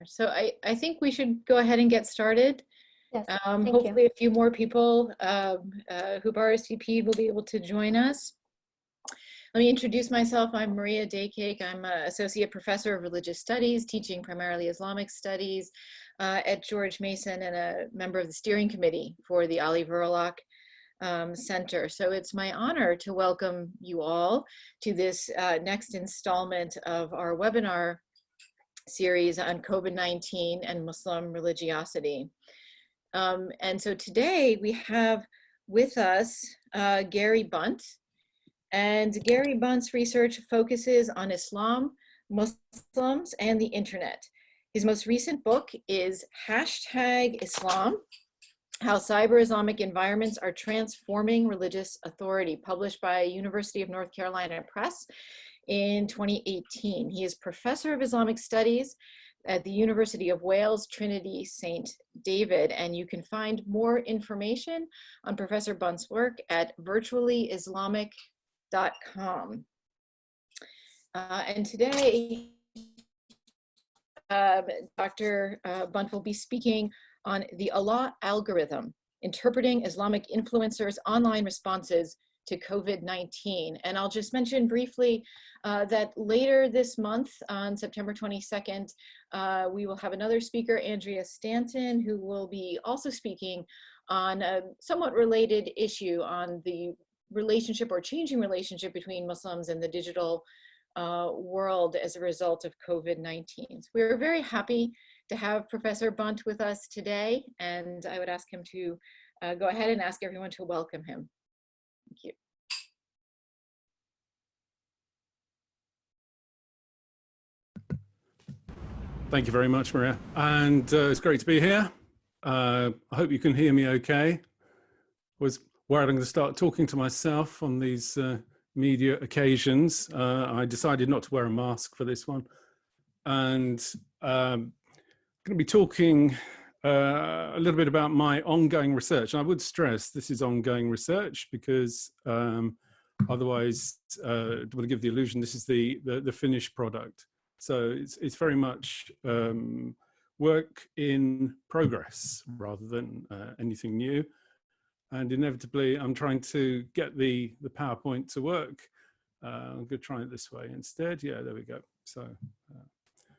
So I think we should go ahead and get started. Yes, Hopefully a few more people who've RSVP'd will be able to join us. Let me introduce myself. I'm Maria Daycake. I'm an Associate Professor of Religious Studies, teaching primarily Islamic Studies at George Mason, and a member of the steering committee for the Ali Verloc Center. So it's my honor to welcome you all to this next installment of our webinar series on COVID-19 and Muslim religiosity. And so today we have with us Gary Bunt, and Gary Bunt's research focuses on Islam, Muslims, and the internet. His most recent book is #Islam: How Cyber Islamic Environments Are Transforming Religious Authority, published by University of North Carolina Press in 2018. He is Professor of Islamic Studies at the University of Wales, Trinity, St. David, and you can find more information on Professor Bunt's work at virtuallyislamic.com. And today, Dr. Bunt will be speaking on the Allah algorithm, interpreting Islamic influencers' online responses to COVID-19. And I'll just mention briefly that later this month, on September 22nd, we will have another speaker, Andrea Stanton, who will be also speaking on a somewhat related issue on the relationship or changing relationship between Muslims and the digital world as a result of COVID-19. So we're very happy to have Professor Bunt with us today, and I would ask him to go ahead and ask everyone to welcome him. Thank you. Thank you very much, Maria. And it's great to be here. I hope you can hear me okay. Was worried I'm going to start talking to myself on these media occasions. I decided not to wear a mask for this one. And I'm going to be talking a little bit about my ongoing research. And I would stress this is ongoing research because otherwise it will give the illusion this is the finished product. So it's very much work in progress rather than anything new. And inevitably, I'm trying to get the PowerPoint to work. I'm going to try it this way instead. Yeah, there we go. So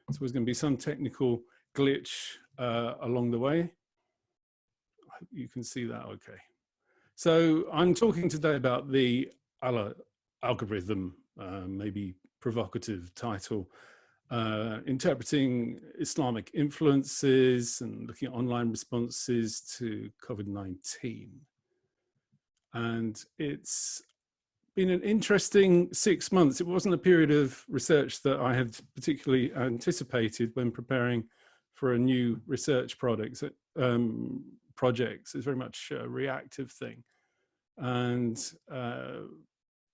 there's going to be some technical glitch along the way. I hope you can see that okay. So I'm talking today about the Allah algorithm, maybe provocative title, interpreting Islamic influences and looking at online responses to COVID-19. And it's been an interesting 6 months. It wasn't a period of research that I had particularly anticipated when preparing for a new research projects. It's very much a reactive thing. And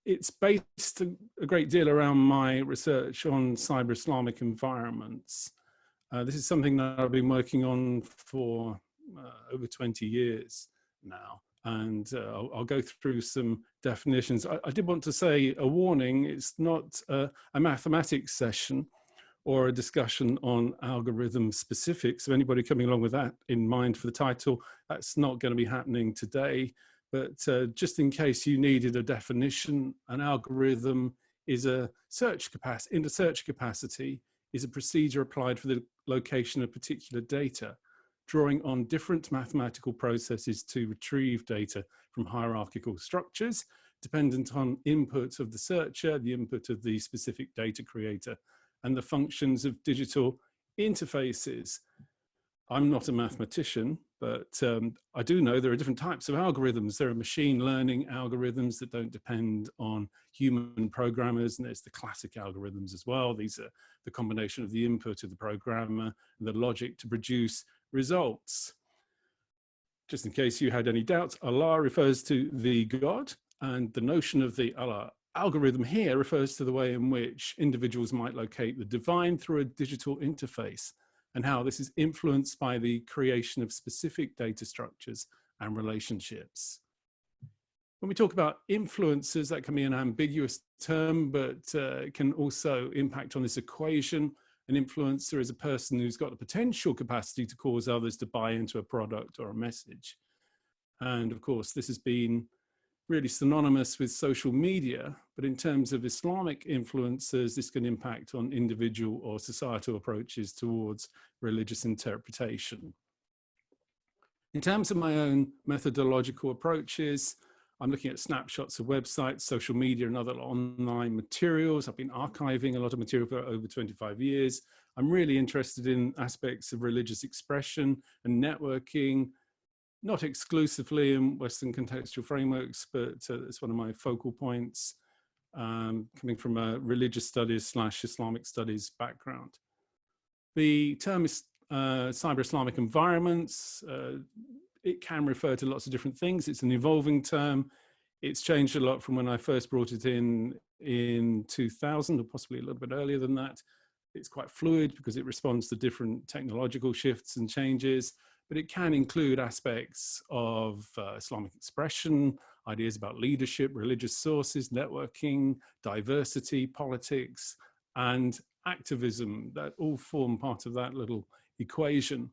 it's based a great deal around my research on cyber Islamic environments. This is something that I've been working on for over 20 years now. And I'll go through some definitions. I did want to say a warning, it's not a mathematics session or a discussion on algorithm specifics. So anybody coming along with that in mind for the title, that's not going to be happening today. But just in case you needed a definition, an algorithm is a search capacity, in the search capacity is a procedure applied for the location of particular data, drawing on different mathematical processes to retrieve data from hierarchical structures, dependent on input of the searcher, the input of the specific data creator, and the functions of digital interfaces. I'm not a mathematician, but I do know there are different types of algorithms. There are machine learning algorithms that don't depend on human programmers, and there's the classic algorithms as well. These are the combination of the input of the programmer and the logic to produce results. Just in case you had any doubts, Allah refers to the God, and the notion of the Allah algorithm here refers to the way in which individuals might locate the divine through a digital interface, and how this is influenced by the creation of specific data structures and relationships. When we talk about influences, that can be an ambiguous term, but it can also impact on this equation An influencer is a person who's got the potential capacity to cause others to buy into a product or a message. And of course, this has been really synonymous with social media, but in terms of Islamic influencers, this can impact on individual or societal approaches towards religious interpretation. In terms of my own methodological approaches, I'm looking at snapshots of websites, social media, and other online materials. I've been archiving a lot of material for over 25 years. I'm really interested in aspects of religious expression and networking, not exclusively in Western contextual frameworks, but it's one of my focal points, coming from a religious studies / Islamic studies background. The term is cyber Islamic environments. It can refer to lots of different things. It's an evolving term. It's changed a lot from when I first brought it in 2000, or possibly a little bit earlier than that. It's quite fluid because it responds to different technological shifts and changes, but it can include aspects of Islamic expression, ideas about leadership, religious sources, networking, diversity, politics, and activism that all form part of that little equation.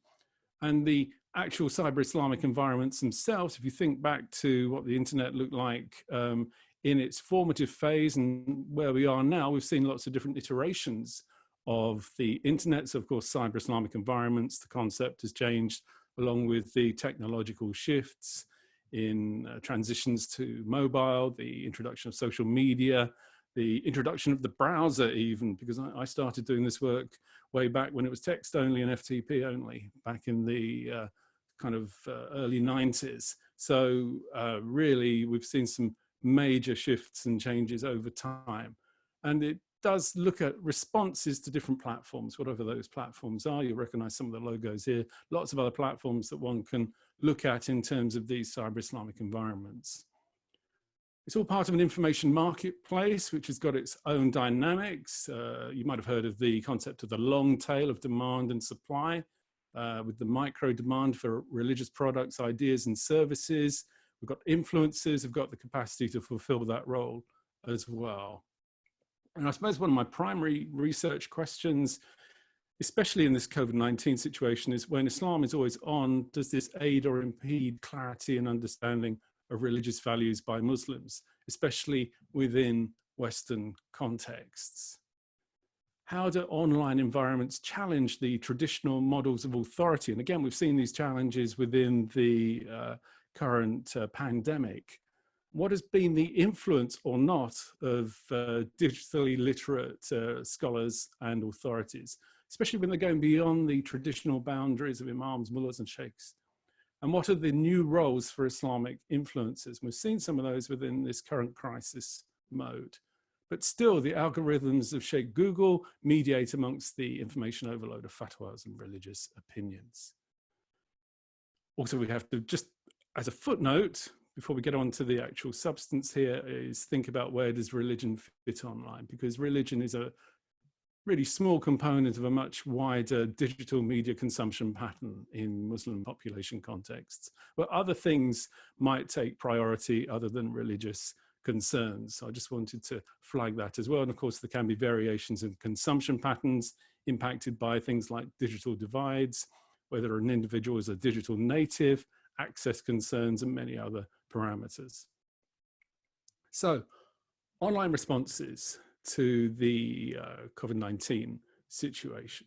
And the actual cyber Islamic environments themselves, if you think back to what the internet looked like in its formative phase and where we are now, we've seen lots of different iterations of the internet. So of course, cyber Islamic environments, the concept has changed along with the technological shifts in transitions to mobile, the introduction of social media, the introduction of the browser even, because I started doing this work way back when it was text only and FTP only, back in the kind of early 90s. So really, we've seen some major shifts and changes over time. And it does look at responses to different platforms, whatever those platforms are. You recognize some of the logos here, lots of other platforms that one can look at in terms of these cyber Islamic environments. It's all part of an information marketplace, which has got its own dynamics. You might have heard of the concept of the long tail of demand and supply, with the micro demand for religious products, ideas, and services. We've got influencers who've got the capacity to fulfill that role as well. And I suppose one of my primary research questions, especially in this COVID-19 situation, is when Islam is always on, does this aid or impede clarity and understanding of religious values by Muslims, especially within Western contexts? How do online environments challenge the traditional models of authority? And again, we've seen these challenges within the current pandemic. What has been the influence or not of digitally literate scholars and authorities, especially when they're going beyond the traditional boundaries of imams, mullahs, and sheikhs? And what are the new roles for Islamic influencers? We've seen some of those within this current crisis mode. But still, the algorithms of Sheikh Google mediate amongst the information overload of fatwas and religious opinions. Also, we have to just, as a footnote, before we get on to the actual substance here, is think about where does religion fit online? Because religion is a really small component of a much wider digital media consumption pattern in Muslim population contexts, where other things might take priority other than religious concerns. So I just wanted to flag that as well. And of course, there can be variations in consumption patterns impacted by things like digital divides, whether an individual is a digital native, access concerns, and many other parameters. So, online responses to the COVID-19 situation.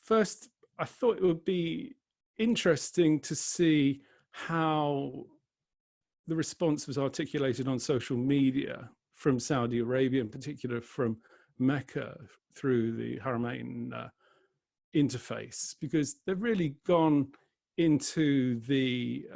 First, I thought it would be interesting to see how the response was articulated on social media from Saudi Arabia, in particular from Mecca through the Haramain interface, because they've really gone into the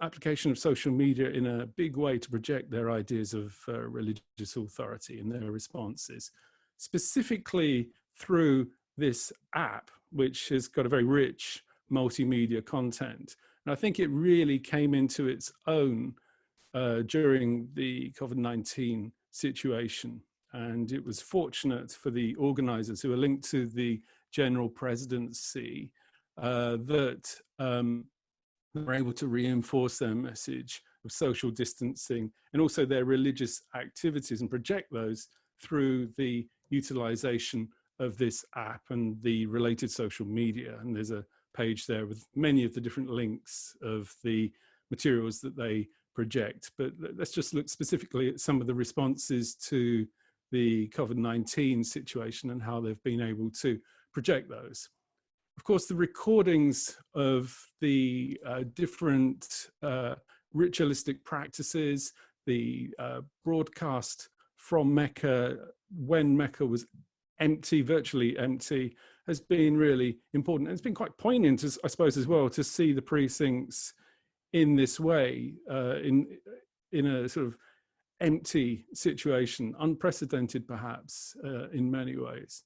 application of social media in a big way to project their ideas of religious authority in their responses, specifically through this app, which has got a very rich multimedia content. And I think it really came into its own during the COVID-19 situation. And it was fortunate for the organizers who are linked to the general presidency that were able to reinforce their message of social distancing and also their religious activities and project those through the utilization of this app and the related social media. And there's a page there with many of the different links of the materials that they project. But let's just look specifically at some of the responses to the COVID-19 situation and how they've been able to project those. Of course, the recordings of the different ritualistic practices, the broadcast from Mecca when Mecca was empty, virtually empty, has been really important. And it's been quite poignant, I suppose, as well, to see the precincts in this way, in a sort of empty situation, unprecedented perhaps in many ways.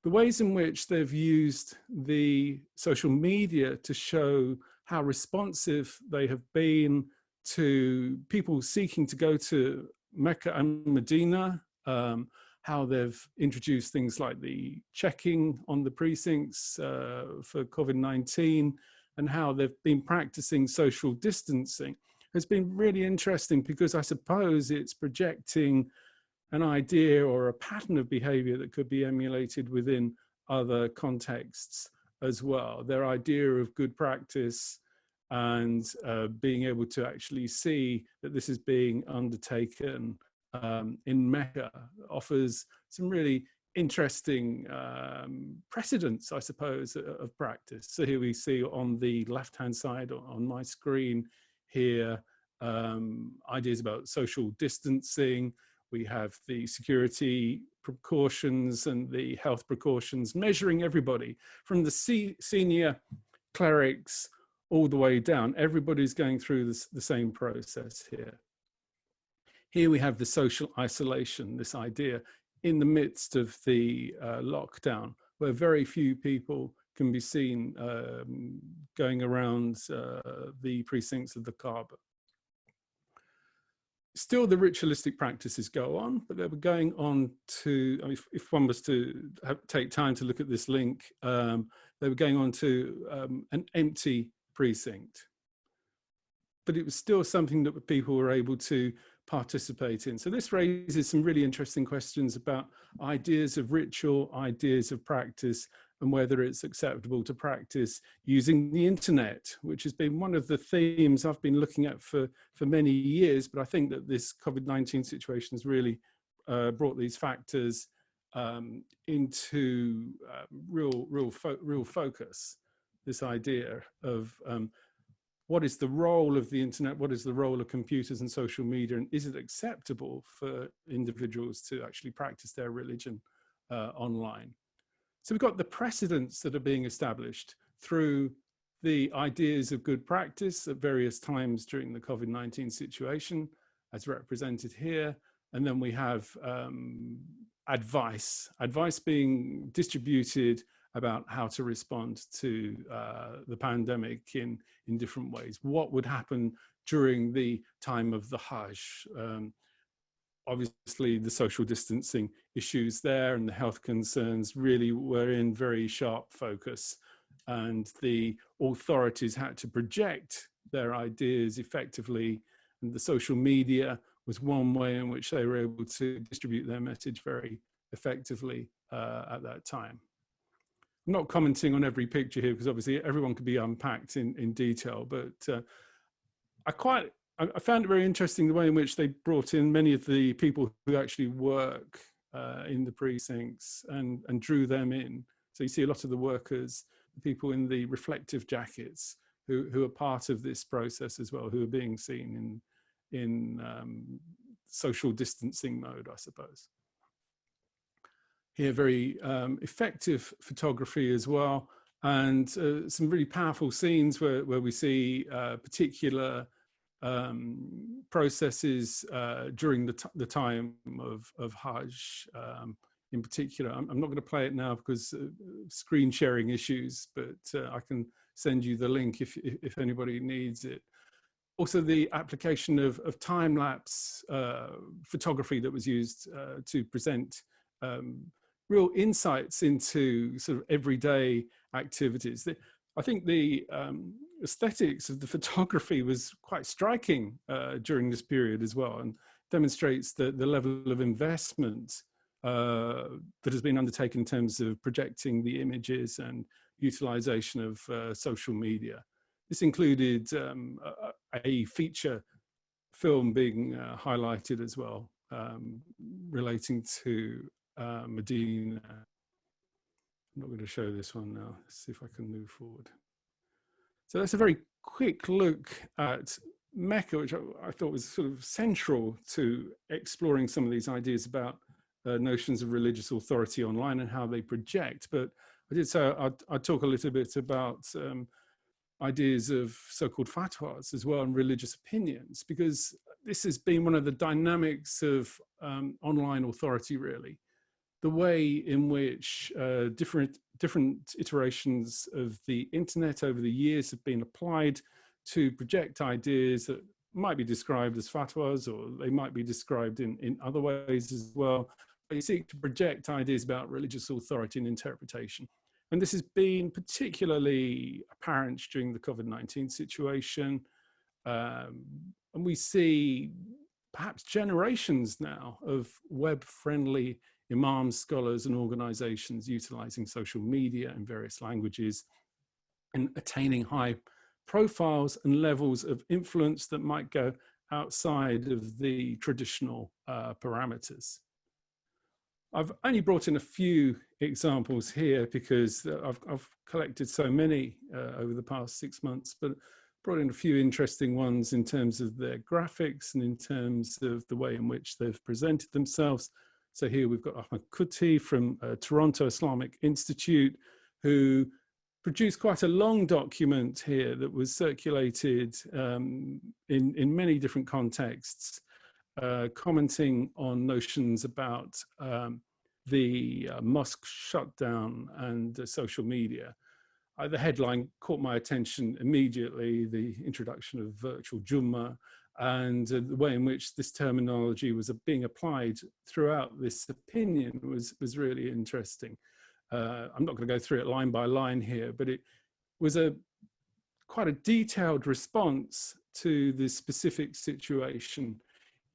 The ways in which they've used the social media to show how responsive they have been to people seeking to go to Mecca and Medina, how they've introduced things like the checking on the precincts for COVID-19, and how they've been practicing social distancing has been really interesting, because I suppose it's projecting an idea or a pattern of behavior that could be emulated within other contexts as well. Their idea of good practice and being able to actually see that this is being undertaken in Mecca offers some really interesting precedents, I suppose, of practice. So here we see on the left-hand side on my screen here, ideas about social distancing. We have the security precautions and the health precautions, measuring everybody from the senior clerics all the way down. Everybody's going through the same process here. Here we have the social isolation, this idea in the midst of the lockdown, where very few people can be seen going around the precincts of the Kaaba. Still, the ritualistic practices go on, but they were going on to, I mean, if one was to take time to look at this link, they were going on to an empty precinct. But it was still something that people were able to participate in. So this raises some really interesting questions about ideas of ritual, ideas of practice, and whether it's acceptable to practice using the internet, which has been one of the themes I've been looking at for many years. But I think that this COVID-19 situation has really brought these factors into real focus. This idea of what is the role of the internet? What is the role of computers and social media? And is it acceptable for individuals to actually practice their religion online? So we've got the precedents that are being established through the ideas of good practice at various times during the COVID-19 situation, as represented here. And then we have advice being distributed about how to respond to the pandemic in different ways. What would happen during the time of the Hajj? Obviously, the social distancing issues there and the health concerns really were in very sharp focus. And the authorities had to project their ideas effectively. And the social media was one way in which they were able to distribute their message very effectively at that time. I'm not commenting on every picture here because obviously everyone could be unpacked in detail, but I found it very interesting the way in which they brought in many of the people who actually work in the precincts and drew them in. So you see a lot of the workers, the people in the reflective jackets who are part of this process as well, who are being seen in social distancing mode, I suppose. Here, very effective photography as well, and some really powerful scenes where we see particular processes during the time of Hajj in particular. I'm not going to play it now because screen sharing issues, but I can send you the link if anybody needs it. Also, the application of time-lapse photography that was used to present real insights into sort of everyday activities. I think the aesthetics of the photography was quite striking during this period as well, and demonstrates the level of investment that has been undertaken in terms of projecting the images and utilization of social media. This included a feature film being highlighted as well, relating to Medina. I'm not going to show this one now. Let's see if I can move forward. So that's a very quick look at Mecca, which I thought was sort of central to exploring some of these ideas about notions of religious authority online and how they project. But I did say I'd talk a little bit about ideas of so-called fatwas as well and religious opinions, because this has been one of the dynamics of online authority, really. The way in which different iterations of the internet over the years have been applied to project ideas that might be described as fatwas, or they might be described in other ways as well. They seek to project ideas about religious authority and interpretation. And this has been particularly apparent during the COVID-19 situation. And we see perhaps generations now of web-friendly imams, scholars, and organizations utilizing social media in various languages and attaining high profiles and levels of influence that might go outside of the traditional parameters. I've only brought in a few examples here because I've collected so many over the past 6 months, but brought in a few interesting ones in terms of their graphics and in terms of the way in which they've presented themselves. So here we've got Ahmed Kuti from Toronto Islamic Institute, who produced quite a long document here that was circulated in many different contexts, commenting on notions about the mosque shutdown and social media. The headline caught my attention immediately, the introduction of virtual Jummah, and the way in which this terminology was being applied throughout this opinion was really interesting. I'm not going to go through it line by line here, but it was quite a detailed response to the specific situation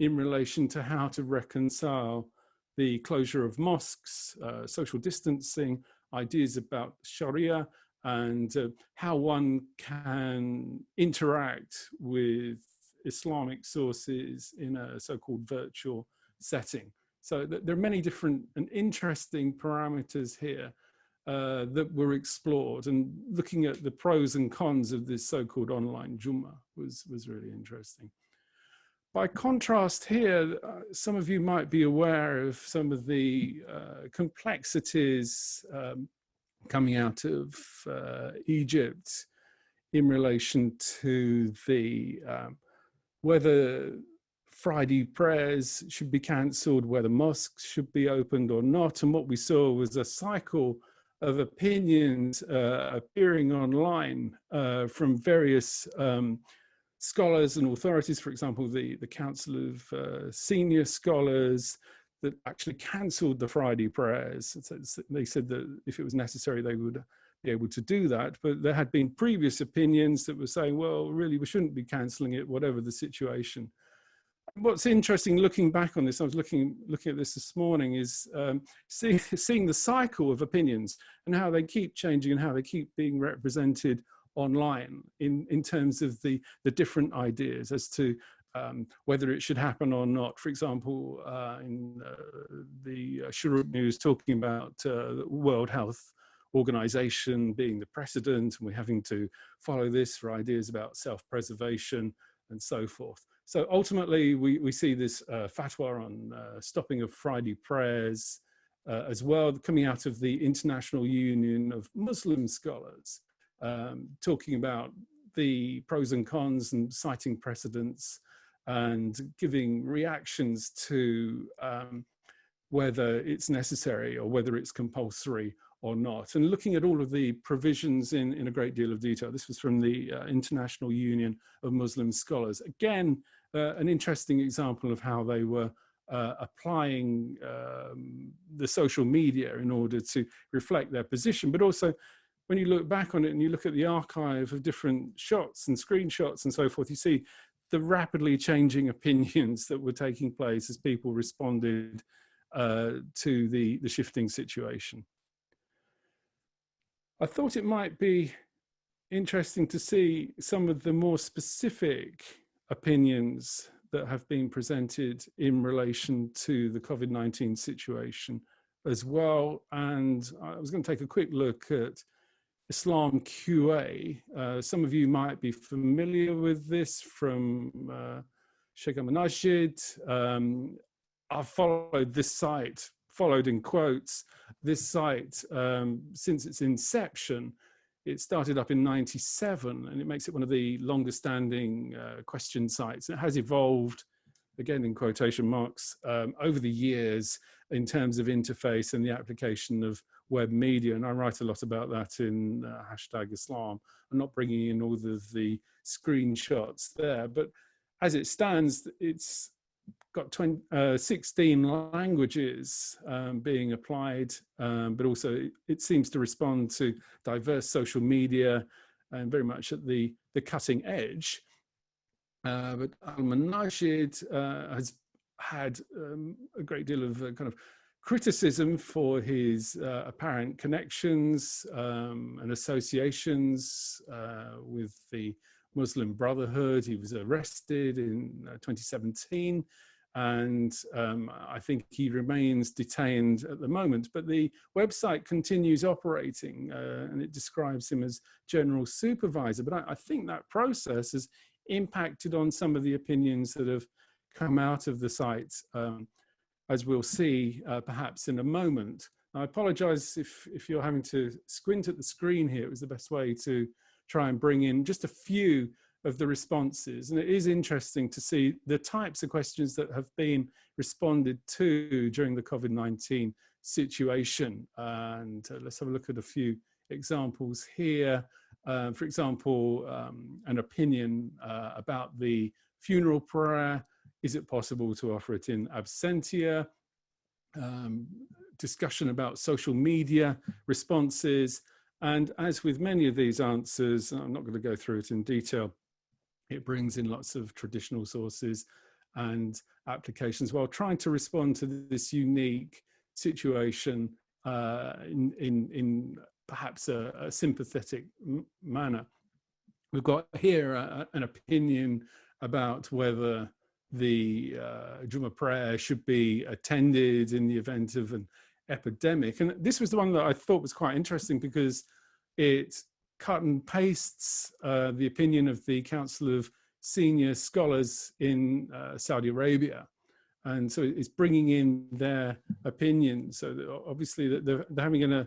in relation to how to reconcile the closure of mosques, social distancing, ideas about Sharia, and how one can interact with Islamic sources in a so-called virtual setting. So there are many different and interesting parameters here that were explored, and looking at the pros and cons of this so-called online Jummah was really interesting. By contrast here, some of you might be aware of some of the complexities coming out of Egypt in relation to the whether Friday prayers should be cancelled, whether mosques should be opened or not. And what we saw was a cycle of opinions appearing online from various scholars and authorities. For example, the Council of Senior Scholars that actually cancelled the Friday prayers. They said that if it was necessary, they would be able to do that. But there had been previous opinions that were saying, well, really, we shouldn't be cancelling it, whatever the situation. What's interesting looking back on this, I was looking at this morning, is seeing the cycle of opinions and how they keep changing and how they keep being represented online in terms of the different ideas as to whether it should happen or not. For example, in the Shuruk News talking about the World Health Organization being the precedent, and we're having to follow this for ideas about self-preservation and so forth. So ultimately, we see this fatwa on stopping of Friday prayers as well, coming out of the International Union of Muslim Scholars, talking about the pros and cons and citing precedents and giving reactions to whether it's necessary or whether it's compulsory or not, and looking at all of the provisions in a great deal of detail. This was from the International Union of Muslim Scholars. Again, an interesting example of how they were applying the social media in order to reflect their position, but also when you look back on it and you look at the archive of different shots and screenshots and so forth, you see the rapidly changing opinions that were taking place as people responded to the shifting situation. I thought it might be interesting to see some of the more specific opinions that have been presented in relation to the COVID-19 situation as well. And I was going to take a quick look at Islam QA. Some of you might be familiar with this from Sheikh Al-Manajid. I've followed this site, followed in quotes, this site since its inception. It started up in '97, and it makes it one of the longest standing question sites. It has evolved, again in quotation marks, over the years in terms of interface and the application of web media. And I write a lot about that in #Islam. I'm not bringing in all of the screenshots there, but as it stands, it's got 16 languages being applied, but also it seems to respond to diverse social media and very much at the cutting edge. But Al-Manajid has had a great deal of kind of criticism for his apparent connections and associations with the Muslim Brotherhood. He was arrested in 2017. And I think he remains detained at the moment, but the website continues operating and it describes him as general supervisor. But I think that process has impacted on some of the opinions that have come out of the site, as we'll see perhaps in a moment. I apologize if you're having to squint at the screen here. It was the best way to try and bring in just a few of the responses. And it is interesting to see the types of questions that have been responded to during the COVID-19 situation. And let's have a look at a few examples here. For example, an opinion about the funeral prayer. Is it possible to offer it in absentia? Discussion about social media responses. And as with many of these answers, I'm not going to go through it in detail, it brings in lots of traditional sources and applications while trying to respond to this unique situation in perhaps a sympathetic manner. We've got here an opinion about whether the Jummah prayer should be attended in the event of an epidemic. And this was the one that I thought was quite interesting because it cut and pastes the opinion of the Council of Senior Scholars in Saudi Arabia. And so it's bringing in their opinion. So obviously they're having an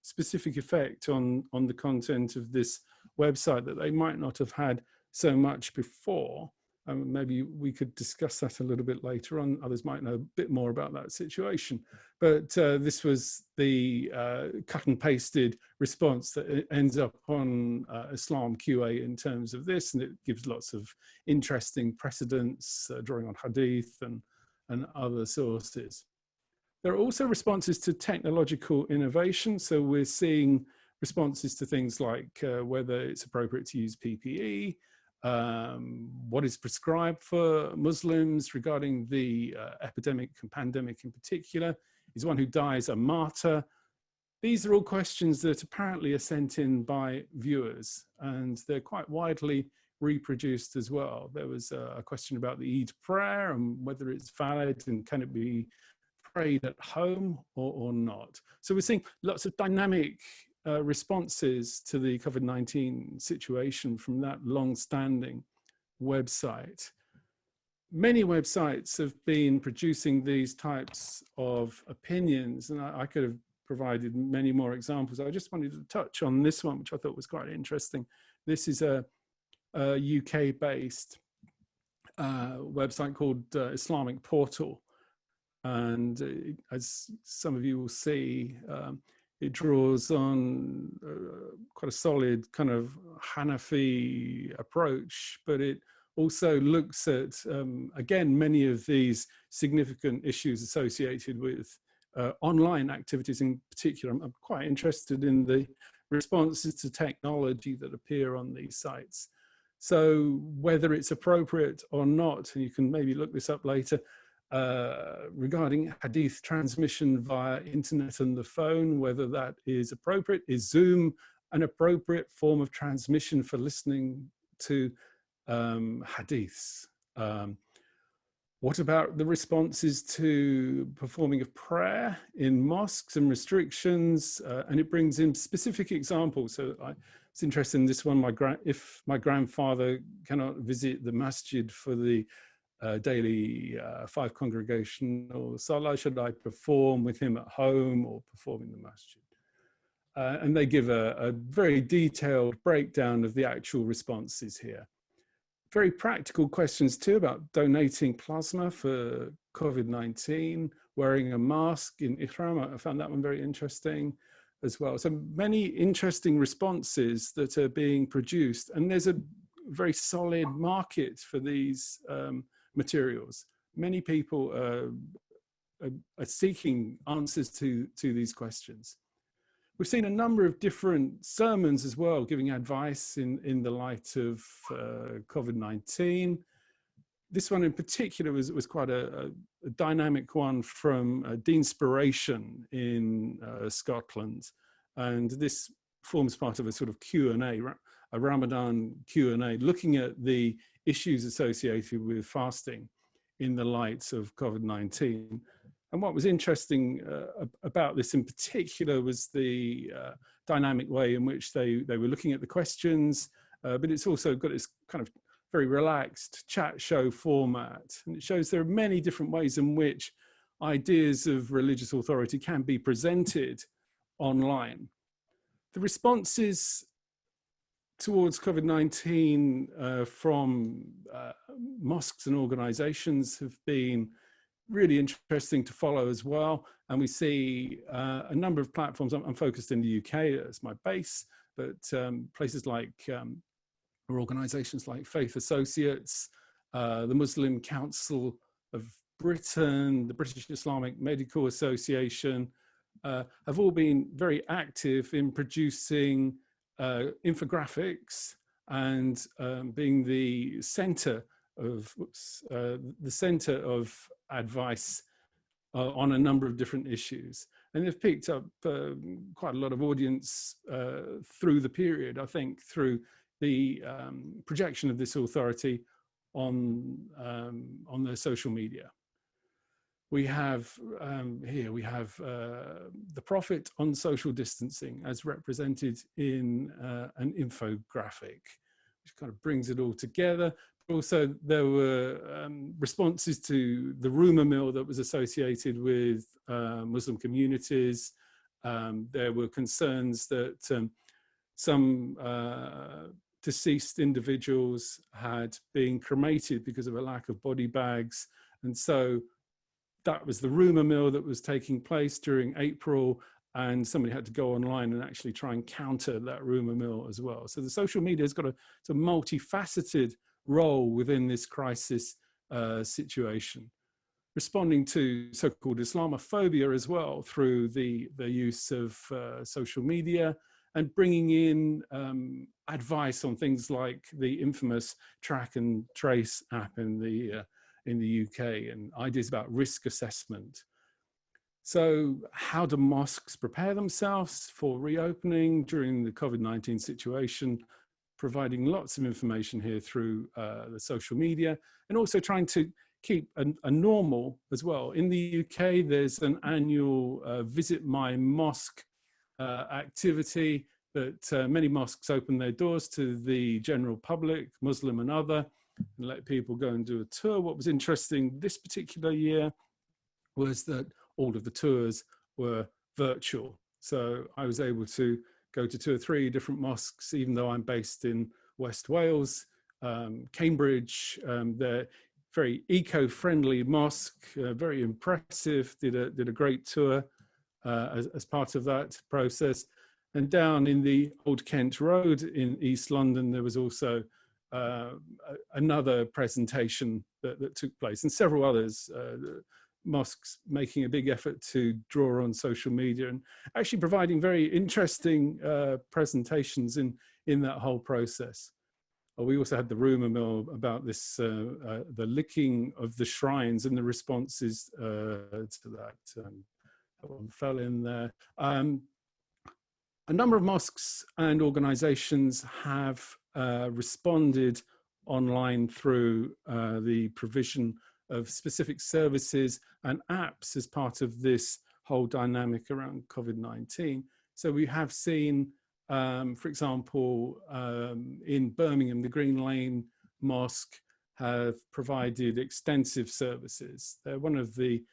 specific effect on the content of this website that they might not have had so much before. Maybe we could discuss that a little bit later on. Others might know a bit more about that situation. But this was the cut and pasted response that ends up on Islam QA in terms of this, and it gives lots of interesting precedents, drawing on hadith and other sources. There are also responses to technological innovation. So we're seeing responses to things like whether it's appropriate to use PPE, what is prescribed for Muslims regarding the epidemic and pandemic in particular. Is one who dies a martyr? These are all questions that apparently are sent in by viewers, and they're quite widely reproduced as well. There was a question about the Eid prayer and whether it's valid and can it be prayed at home or not. So we're seeing lots of dynamic responses to the COVID-19 situation from that long-standing website. Many websites have been producing these types of opinions, and I could have provided many more examples. I just wanted to touch on this one, which I thought was quite interesting. This is a UK-based website called Islamic Portal. And as some of you will see, it draws on quite a solid kind of Hanafi approach, but it also looks at, again, many of these significant issues associated with online activities in particular. I'm quite interested in the responses to technology that appear on these sites. So whether it's appropriate or not, and you can maybe look this up later, regarding hadith transmission via internet and the phone, whether that is appropriate. Is Zoom an appropriate form of transmission for listening to hadiths? What about the responses to performing of prayer in mosques and restrictions? And it brings in specific examples. So it's interesting, this one, if my grandfather cannot visit the masjid for the daily 5 congregational salah, should I perform with him at home or perform in the masjid? And they give a very detailed breakdown of the actual responses here. Very practical questions too about donating plasma for COVID-19, wearing a mask in ihram. I found that one very interesting as well. So many interesting responses that are being produced, and there's a very solid market for these materials. Many people are seeking answers to these questions. We've seen a number of different sermons as well, giving advice in the light of COVID-19. This one in particular was quite a dynamic one from Deanspiration in Scotland. And this forms part of a sort of Q&A, a Ramadan Q&A, looking at the issues associated with fasting in the light of COVID-19. And what was interesting about this in particular was the dynamic way in which they were looking at the questions, but it's also got this kind of very relaxed chat show format. And it shows there are many different ways in which ideas of religious authority can be presented online. The responses towards COVID-19 from mosques and organizations have been really interesting to follow as well. And we see a number of platforms. I'm focused in the UK as my base, but places like, or organizations like Faith Associates, the Muslim Council of Britain, the British Islamic Medical Association, have all been very active in producing infographics and being the center of advice on a number of different issues. And they've picked up quite a lot of audience through the period, I think, through the projection of this authority on their social media. We have here, we have the Prophet on social distancing as represented in an infographic, which kind of brings it all together. Also, there were responses to the rumor mill that was associated with Muslim communities. There were concerns that some deceased individuals had been cremated because of a lack of body bags. And so that was the rumor mill that was taking place during April, and somebody had to go online and actually try and counter that rumor mill as well. So the social media has got a multifaceted role within this crisis situation, responding to so-called Islamophobia as well through the use of social media, and bringing in advice on things like the infamous track and trace app in the UK, and ideas about risk assessment. So how do mosques prepare themselves for reopening during the COVID-19 situation? Providing lots of information here through the social media, and also trying to keep a normal as well. In the UK, there's an annual Visit My Mosque activity that many mosques open their doors to the general public, Muslim and other, and let people go and do a tour. What was interesting this particular year was that all of the tours were virtual. So I was able to go to 2 or 3 different mosques, even though I'm based in West Wales, Cambridge. They're very eco-friendly mosque, very impressive, did a great tour as part of that process. And down in the Old Kent Road in East London, there was also another presentation that took place, and several others, mosques making a big effort to draw on social media and actually providing very interesting presentations in that whole process. We also had the rumor mill about this, the licking of the shrines and the responses to that. That one fell in there. A number of mosques and organizations have responded online through the provision of specific services and apps as part of this whole dynamic around COVID-19. So we have seen, for example, in Birmingham, the Green Lane Mosque have provided extensive services. They're one of the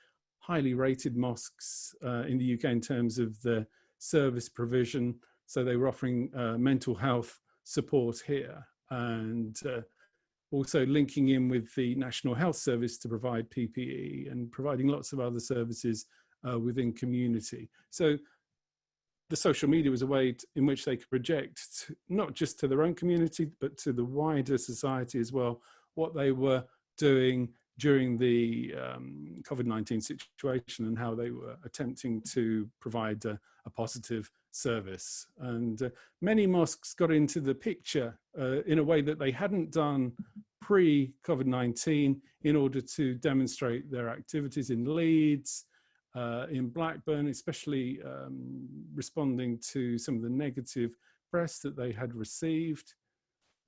highly rated mosques in the UK in terms of the service provision. So they were offering mental health support here, and also linking in with the National Health Service to provide PPE and providing lots of other services within community. So the social media was a way in which they could project, not just to their own community, but to the wider society as well, what they were doing during the COVID-19 situation and how they were attempting to provide a positive service. And many mosques got into the picture in a way that they hadn't done pre-COVID-19 in order to demonstrate their activities in Leeds, in Blackburn, especially responding to some of the negative press that they had received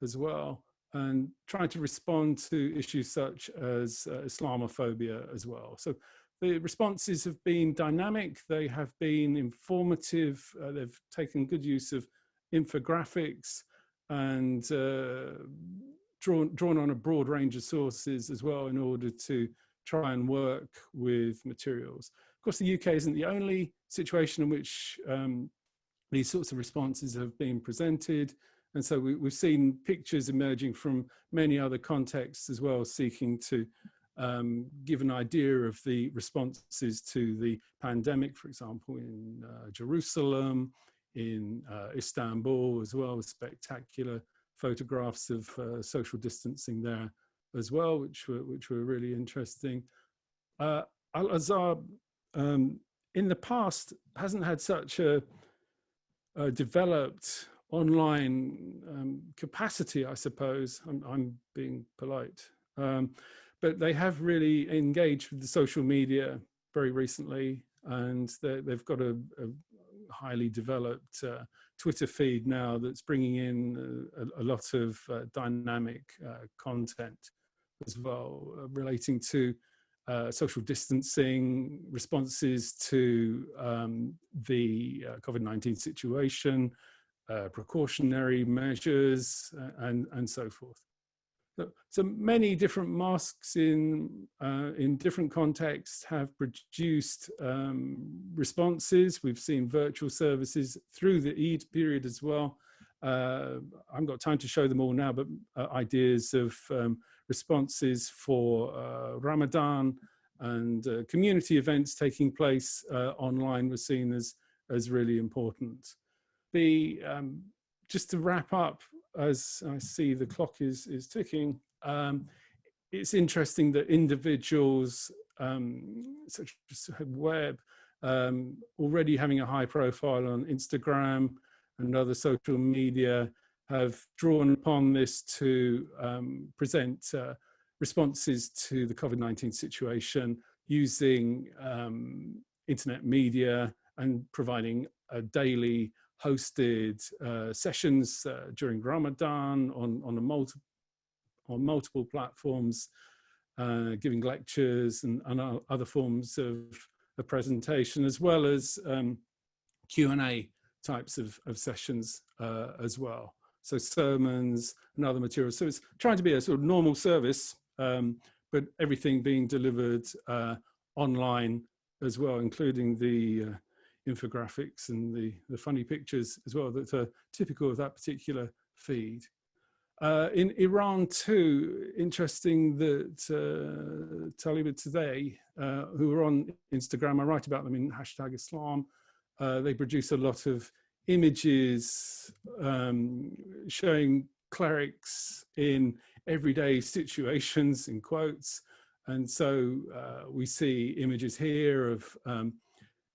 as well, and trying to respond to issues such as Islamophobia as well. So the responses have been dynamic, they have been informative, they've taken good use of infographics and drawn on a broad range of sources as well in order to try and work with materials. Of course, the UK isn't the only situation in which these sorts of responses have been presented. And so we've seen pictures emerging from many other contexts as well, seeking to give an idea of the responses to the pandemic, for example, in Jerusalem, in Istanbul as well, with spectacular photographs of social distancing there as well, which were really interesting. Al-Azhar in the past hasn't had such a developed online capacity, I suppose. I'm being polite. But they have really engaged with the social media very recently, and they've got a highly developed Twitter feed now that's bringing in a lot of dynamic content as well, relating to social distancing, responses to the COVID-19 situation, precautionary measures, and so forth. So many different mosques in different contexts have produced responses. We've seen virtual services through the Eid period as well. I haven't got time to show them all now, but ideas of responses for Ramadan and community events taking place online were seen as really important. Just to wrap up, as I see the clock is ticking, it's interesting that individuals such as Webb already having a high profile on Instagram and other social media have drawn upon this to present responses to the COVID-19 situation using internet media and providing a daily hosted sessions during Ramadan on multiple platforms, giving lectures and other forms of presentation, as well as Q&A types of sessions as well. So sermons and other materials. So it's trying to be a sort of normal service, but everything being delivered online as well, including the infographics and the funny pictures as well that are typical of that particular feed. In Iran too, interesting that Taliban Today, who are on Instagram, I write about them in #Islam, they produce a lot of images showing clerics in everyday situations, in quotes. And so we see images here of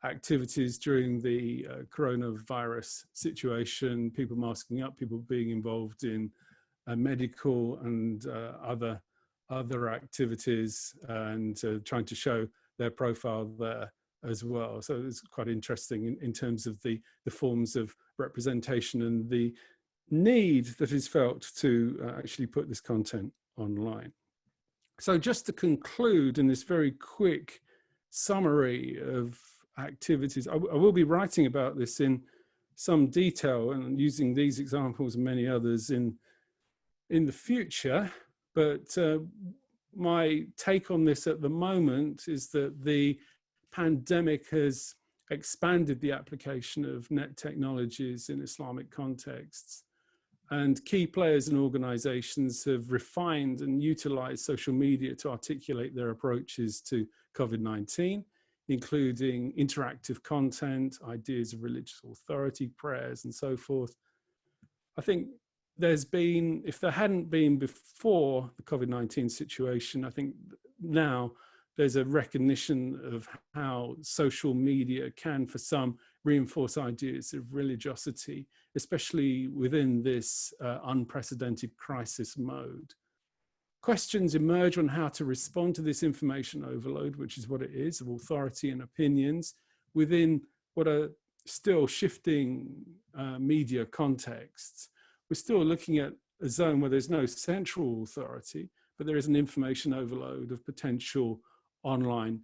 activities during the coronavirus situation, people masking up, people being involved in medical and other activities, and trying to show their profile there as well. So it's quite interesting in terms of the forms of representation and the need that is felt to actually put this content online. So just to conclude in this very quick summary of activities, I will be writing about this in some detail and using these examples and many others in the future, but my take on this at the moment is that the pandemic has expanded the application of net technologies in Islamic contexts, and key players and organizations have refined and utilized social media to articulate their approaches to COVID-19, including interactive content, ideas of religious authority, prayers, and so forth. I think there's been, if there hadn't been before the COVID-19 situation, I think now there's a recognition of how social media can, for some, reinforce ideas of religiosity, especially within this unprecedented crisis mode. Questions emerge on how to respond to this information overload, which is what it is, of authority and opinions, within what are still shifting media contexts. We're still looking at a zone where there's no central authority, but there is an information overload of potential online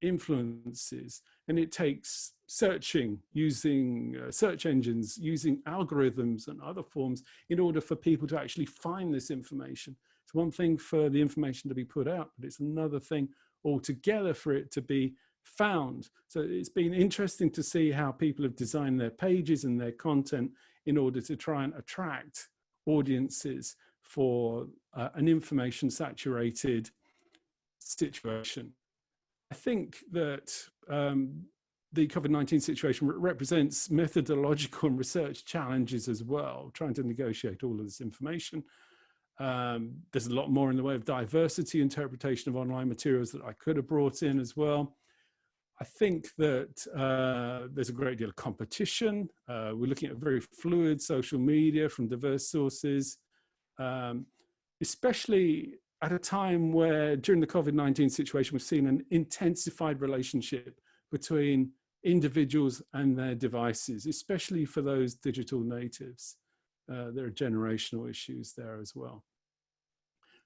influences, and it takes searching, using search engines, using algorithms and other forms in order for people to actually find this information. It's one thing for the information to be put out, but it's another thing altogether for it to be found. So it's been interesting to see how people have designed their pages and their content in order to try and attract audiences for an information saturated situation. I think that the COVID-19 situation represents methodological and research challenges as well, trying to negotiate all of this information. There's a lot more in the way of diversity interpretation of online materials that I could have brought in as well. I think that there's a great deal of competition. We're looking at very fluid social media from diverse sources, especially at a time where during the COVID-19 situation, we've seen an intensified relationship between individuals and their devices, especially for those digital natives. There are generational issues there as well.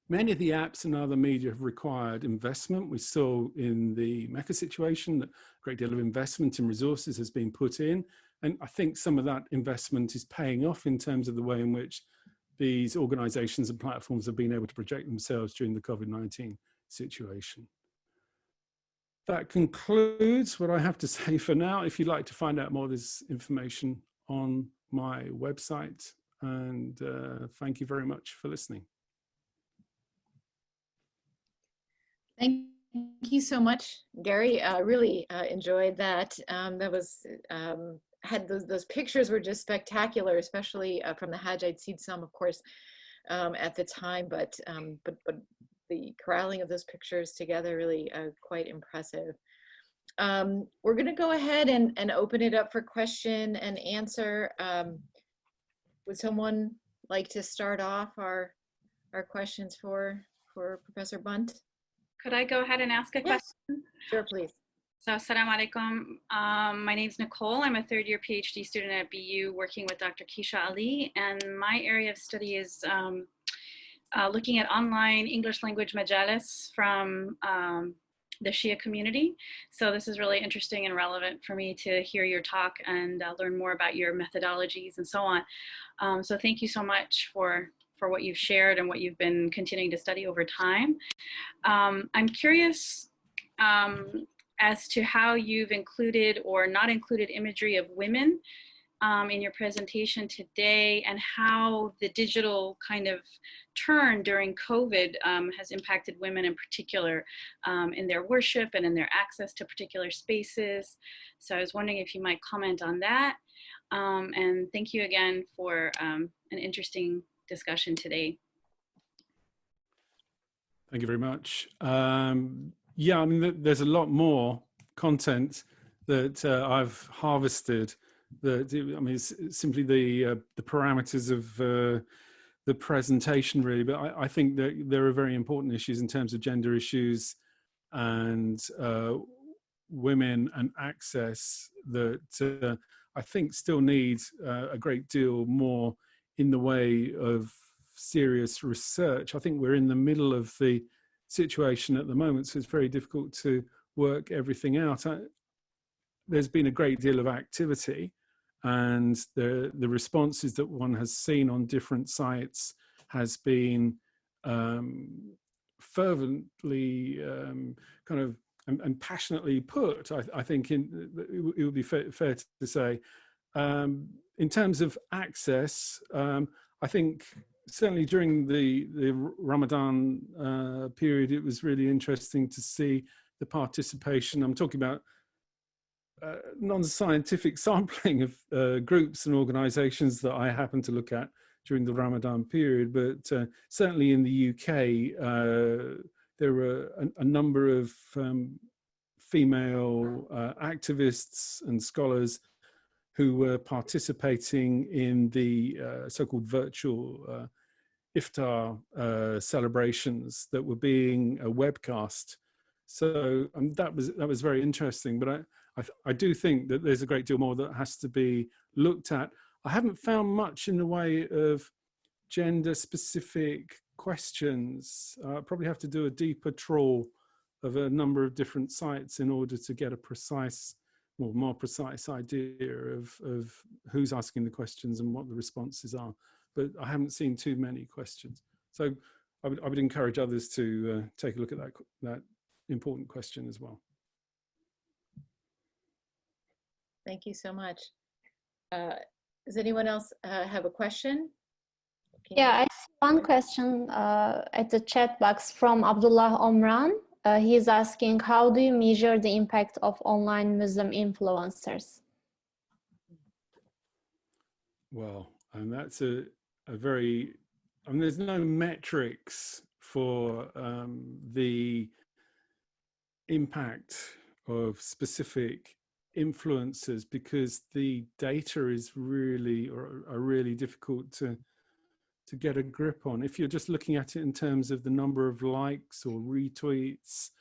Many of the apps and other media have required investment. We saw in the Mecca situation that a great deal of investment in resources has been put in. And I think some of that investment is paying off in terms of the way in which these organizations and platforms have been able to project themselves during the COVID-19 situation. That concludes what I have to say for now. If you'd like to find out more of this information on my website, and thank you very much for listening. Thank you so much, Gary. I really enjoyed that. That was those pictures were just spectacular, especially from the Hajj. I'd seen some, of course, at the time, but the corralling of those pictures together really quite impressive. We're going to go ahead and open it up for question and answer. Would someone like to start off our questions for Professor Bunt? Could I go ahead and ask a question? Sure, please. So, assalamu alaikum. My name is Nicole. I'm a third-year PhD student at BU working with Dr. Keisha Ali, and my area of study is looking at online English language majalis from the Shia community. So this is really interesting and relevant for me to hear your talk and learn more about your methodologies and so on. So thank you so much for what you've shared and what you've been continuing to study over time. I'm curious as to how you've included or not included imagery of women in your presentation today, and how the digital kind of turn during COVID has impacted women in particular in their worship and in their access to particular spaces. So I was wondering if you might comment on that. And thank you again for an interesting discussion today. Thank you very much. Yeah, I mean, there's a lot more content that I've harvested. I mean, it's simply the parameters of the presentation really, but I think that there are very important issues in terms of gender issues and women and access that I think still need a great deal more in the way of serious research. I think we're in the middle of the situation at the moment, so it's very difficult to work everything out. There's been a great deal of activity, and the responses that one has seen on different sites has been fervently kind of and passionately put. I think it would be fair to say. In terms of access, I think certainly during the Ramadan period, it was really interesting to see the participation. I'm talking about non-scientific sampling of groups and organizations that I happened to look at during the Ramadan period, but certainly in the UK, there were a number of female activists and scholars who were participating in the so-called virtual iftar celebrations that were being webcast. So that was very interesting. But I do think that there's a great deal more that has to be looked at. I haven't found much in the way of gender-specific questions. I probably have to do a deeper trawl of a number of different sites in order to get a precise, or more precise idea of who's asking the questions and what the responses are. But I haven't seen too many questions. So I would encourage others to take a look at that important question as well. Thank you so much. Does anyone else have a question? Yeah, I see one question at the chat box from Abdullah Omran. He is asking, how do you measure the impact of online Muslim influencers? Well, and that's a very, there's no metrics for the impact of specific influencers, because the data is really, are really difficult to get a grip on. If you're just looking at it in terms of the number of likes or retweets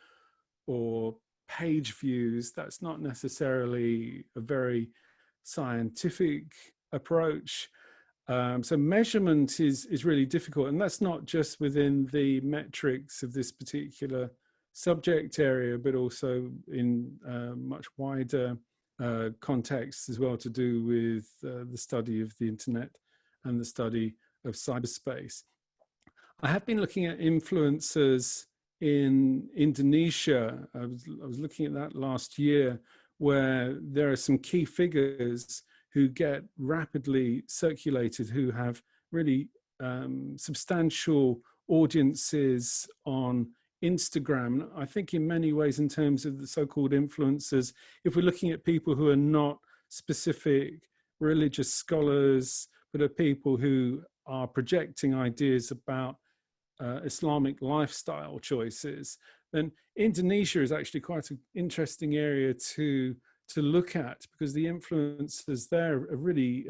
or page views, that's not necessarily a very scientific approach. So measurement is really difficult, and that's not just within the metrics of this particular subject area, but also in much wider contexts as well, to do with the study of the internet and the study of cyberspace. I have been looking at influencers in Indonesia. I was looking at that last year, where there are some key figures who get rapidly circulated, who have really substantial audiences on Instagram. I think in many ways, in terms of the so-called influencers, if we're looking at people who are not specific religious scholars, but are people who are projecting ideas about Islamic lifestyle choices, then Indonesia is actually quite an interesting area to look at, because the influencers there have really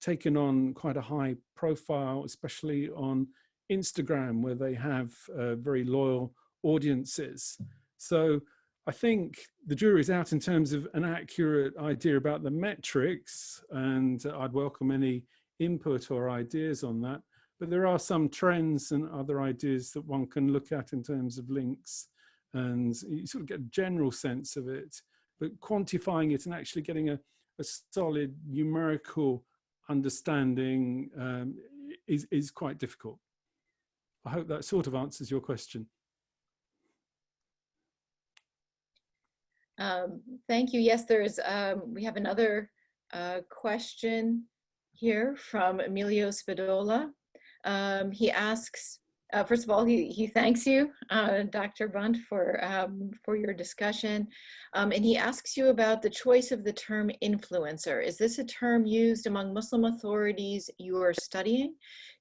taken on quite a high profile, especially on Instagram, where they have very loyal audiences. So I think the jury's out in terms of an accurate idea about the metrics, and I'd welcome any input or ideas on that. But there are some trends and other ideas that one can look at in terms of links, and you sort of get a general sense of it. But quantifying it and actually getting a solid numerical understanding is quite difficult. I hope that sort of answers your question. Thank you. Yes, there's, we have another question here from Emilio Spadola. He asks, first of all, he thanks you, Dr. Bunt, for your discussion. And he asks you about the choice of the term influencer. Is this a term used among Muslim authorities you are studying?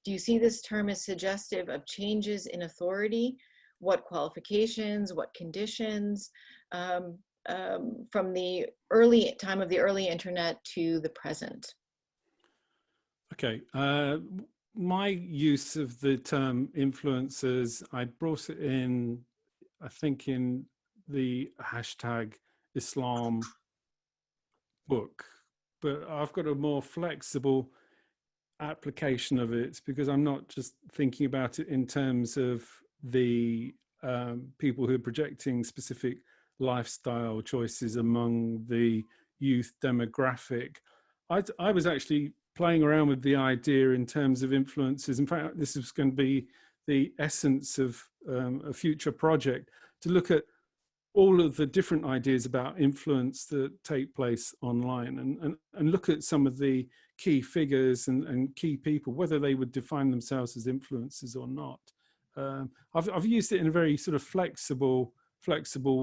Do you see this term as suggestive of changes in authority? What qualifications, what conditions, from the early time of the early internet to the present? Okay. my use of the term influencers, I brought it in, I think, in the hashtag Islam book, but I've got a more flexible application of it because I'm not just thinking about it in terms of the people who are projecting specific lifestyle choices among the youth demographic. I was actually playing around with the idea in terms of influences. In fact, this is going to be the essence of a future project, to look at all of the different ideas about influence that take place online, and look at some of the key figures and key people, whether they would define themselves as influencers or not. I've used it in a very sort of flexible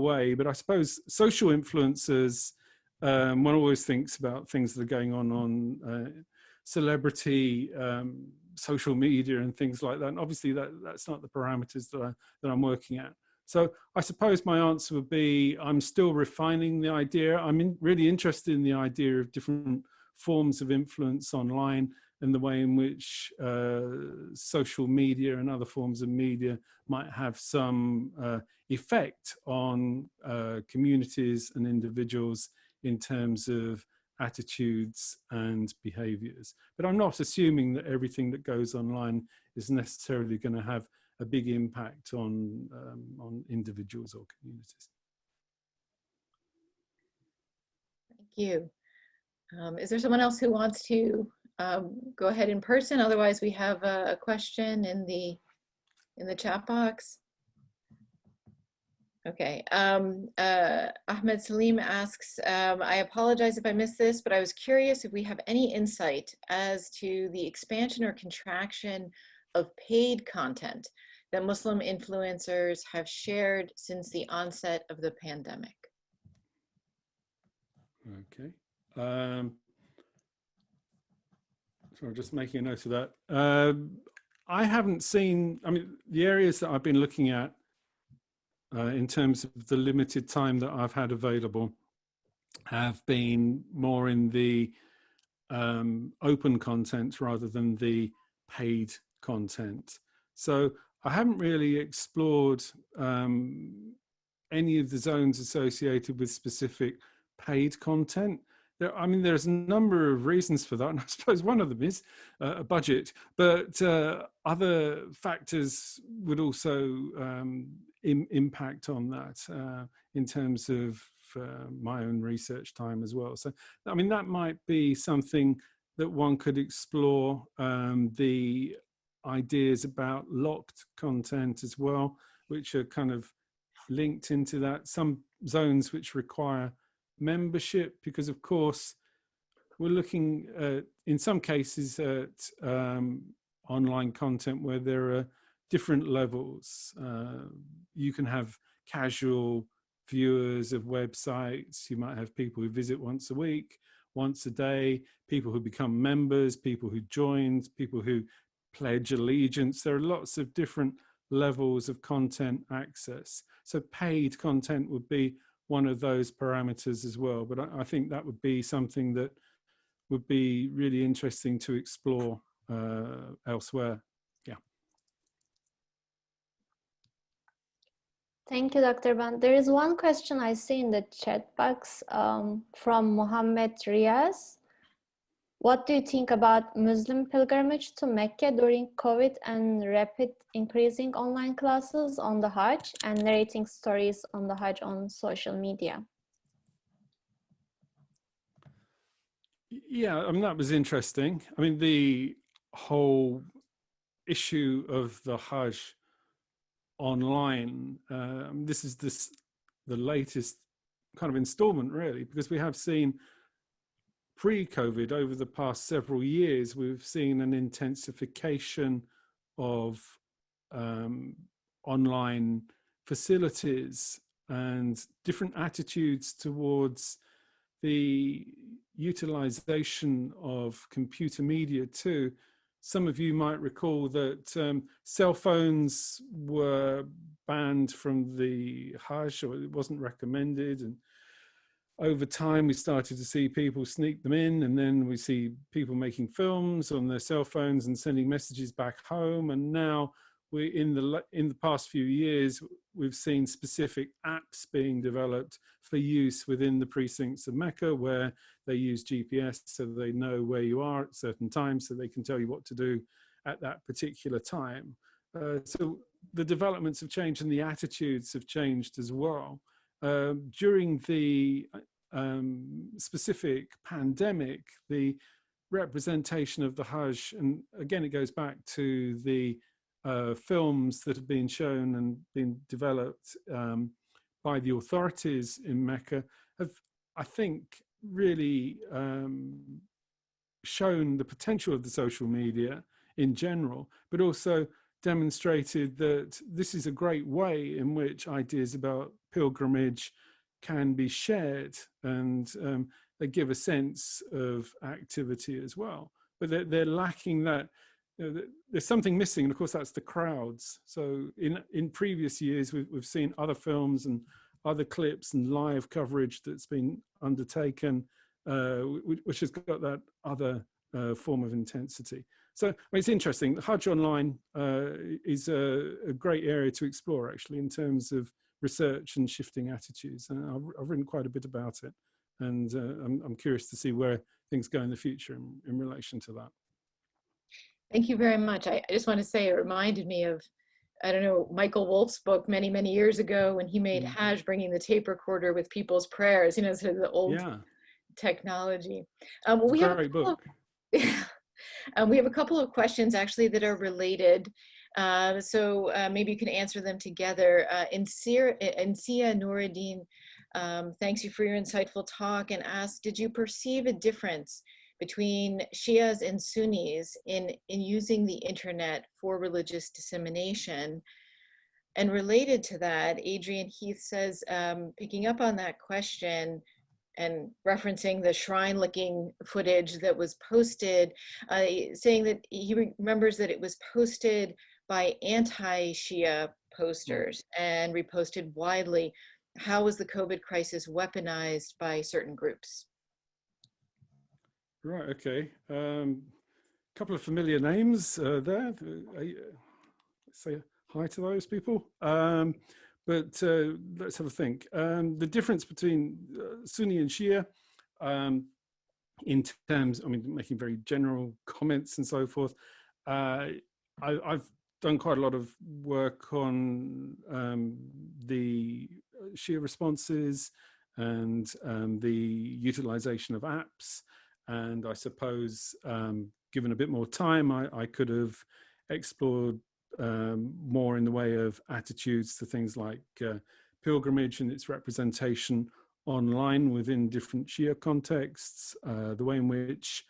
way, but I suppose social influencers, one always thinks about things that are going on celebrity, social media and things like that. And obviously that's not the parameters that I'm working at. So I suppose my answer would be, I'm still refining the idea. I'm really interested in the idea of different forms of influence online and the way in which social media and other forms of media might have some effect on communities and individuals in terms of attitudes and behaviors. But I'm not assuming that everything that goes online is necessarily going to have a big impact on individuals or communities. Thank you. Is there someone else who wants to go ahead in person? Otherwise, we have a question in the chat box. Okay. Ahmed Salim asks, I apologize if I missed this, but I was curious if we have any insight as to the expansion or contraction of paid content that Muslim influencers have shared since the onset of the pandemic. Okay. So I'm just making a note of that. I haven't seen, I mean, the areas that I've been looking at in terms of the limited time that I've had available have been more in the open content rather than the paid content. So I haven't really explored any of the zones associated with specific paid content. I mean, there's a number of reasons for that, and I suppose one of them is a budget, but other factors would also impact on that in terms of my own research time as well. So, I mean, that might be something that one could explore, the ideas about locked content as well, which are kind of linked into that. Some zones which require membership, because of course we're looking at, in some cases, at online content where there are different levels. You can have casual viewers of websites, you might have people who visit once a week, once a day, people who become members, people who joined, people who pledge allegiance. There are lots of different levels of content access. So paid content would be one of those parameters as well. But I think that would be something that would be really interesting to explore elsewhere. Yeah. Thank you, Dr. Bunt. There is one question I see in the chat box from Mohammed Riaz. What do you think about Muslim pilgrimage to Mecca during COVID and rapid increasing online classes on the Hajj and narrating stories on the Hajj on social media? Yeah, I mean, that was interesting. I mean, the whole issue of the Hajj online, this is the latest kind of installment, really, because we have seen pre-COVID, over the past several years, we've seen an intensification of online facilities and different attitudes towards the utilization of computer media too. Some of you might recall that cell phones were banned from the Hajj, or it wasn't recommended, and over time, we started to see people sneak them in, and then we see people making films on their cell phones and sending messages back home. And now we, in the past few years, we've seen specific apps being developed for use within the precincts of Mecca, where they use GPS so they know where you are at certain times, so they can tell you what to do at that particular time. So the developments have changed and the attitudes have changed as well. During the specific pandemic, the representation of the Hajj, and again, it goes back to the films that have been shown and been developed by the authorities in Mecca, have, I think, really shown the potential of the social media in general, but also demonstrated that this is a great way in which ideas about pilgrimage can be shared, and they give a sense of activity as well. But they're lacking that. There's something missing, and of course that's the crowds. So in previous years, we've seen other films and other clips and live coverage that's been undertaken, which has got that other form of intensity. So I mean, it's interesting. The Hajj Online is a great area to explore, actually, in terms of research and shifting attitudes. And I've written quite a bit about it, and I'm curious to see where things go in the future in relation to that. Thank you very much. I just want to say it reminded me of, I don't know, Michael Wolff's book many, many years ago when he made Hajj, bringing the tape recorder with people's prayers, sort of the old technology. We have a great book. We have a couple of questions actually that are related. So maybe you can answer them together. Insia Nuruddin thanks you for your insightful talk and asks, did you perceive a difference between Shias and Sunnis in using the internet for religious dissemination? And related to that, Adrian Heath says, picking up on that question and referencing the shrine licking footage that was posted, saying that he remembers that it was posted by anti-Shia posters and reposted widely. How was the COVID crisis weaponized by certain groups? Right, okay. Couple of familiar names there. Say hi to those people. But let's have a think. The difference between Sunni and Shia, in terms, I mean, making very general comments and so forth, I've done quite a lot of work on the Shia responses and the utilization of apps. And I suppose, given a bit more time, I could have explored more in the way of attitudes to things like pilgrimage and its representation online within different Shia contexts, the way in which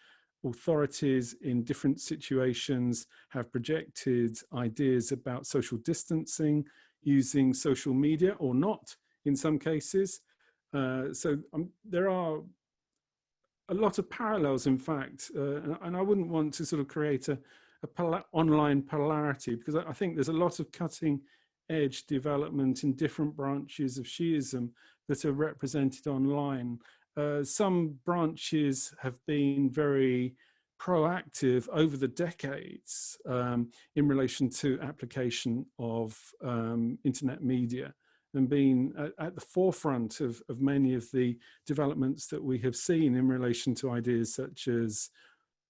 authorities in different situations have projected ideas about social distancing using social media or not in some cases. So there are a lot of parallels, in fact, and I wouldn't want to sort of create a online polarity, because I think there's a lot of cutting edge development in different branches of Shiism that are represented online. Some branches have been very proactive over the decades in relation to application of internet media, and been at the forefront of many of the developments that we have seen in relation to ideas such as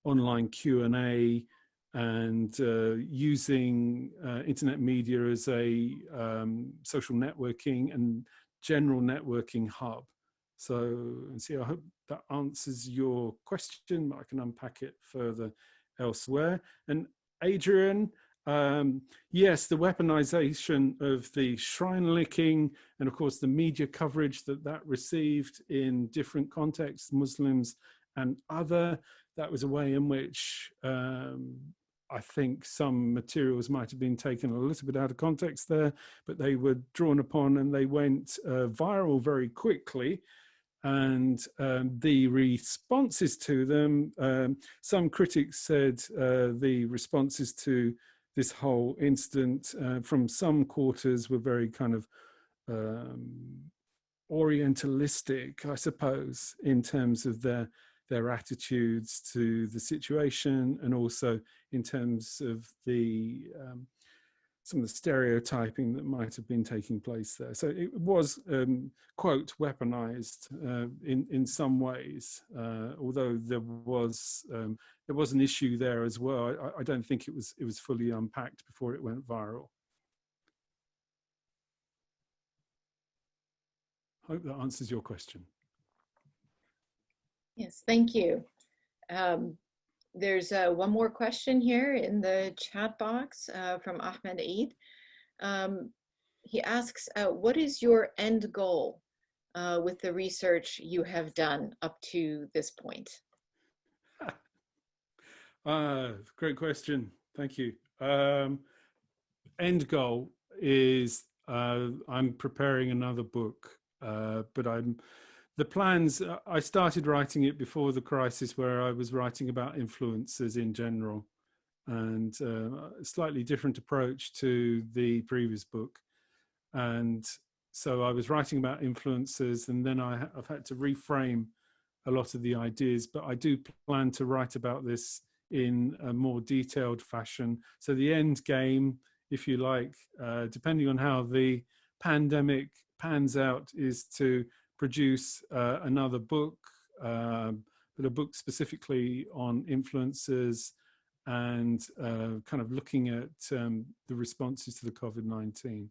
online Q&A and using internet media as a social networking and general networking hub. So, I hope that answers your question, but I can unpack it further elsewhere. And Adrian, yes, the weaponization of the shrine licking and of course the media coverage that received in different contexts, Muslims and other, that was a way in which I think some materials might have been taken a little bit out of context there, but they were drawn upon and they went viral very quickly. And the responses to them, some critics said the responses to this whole incident from some quarters were very kind of orientalistic, I suppose, in terms of their attitudes to the situation, and also in terms of the some of the stereotyping that might have been taking place there. So it was, quote, weaponized in some ways, although there was an issue there as well. I don't think it was fully unpacked before it went viral. Hope that answers your question. Yes, thank you. There's one more question here in the chat box from Ahmed Eid. He asks, what is your end goal with the research you have done up to this point? Great question. Thank you. End goal is I'm preparing another book, but the plans, I started writing it before the crisis, where I was writing about influencers in general, and a slightly different approach to the previous book. And so I was writing about influencers, and then I've had to reframe a lot of the ideas, but I do plan to write about this in a more detailed fashion. So the end game, if you like, depending on how the pandemic pans out, is to produce another book, but a book specifically on influencers, and kind of looking at the responses to the COVID-19.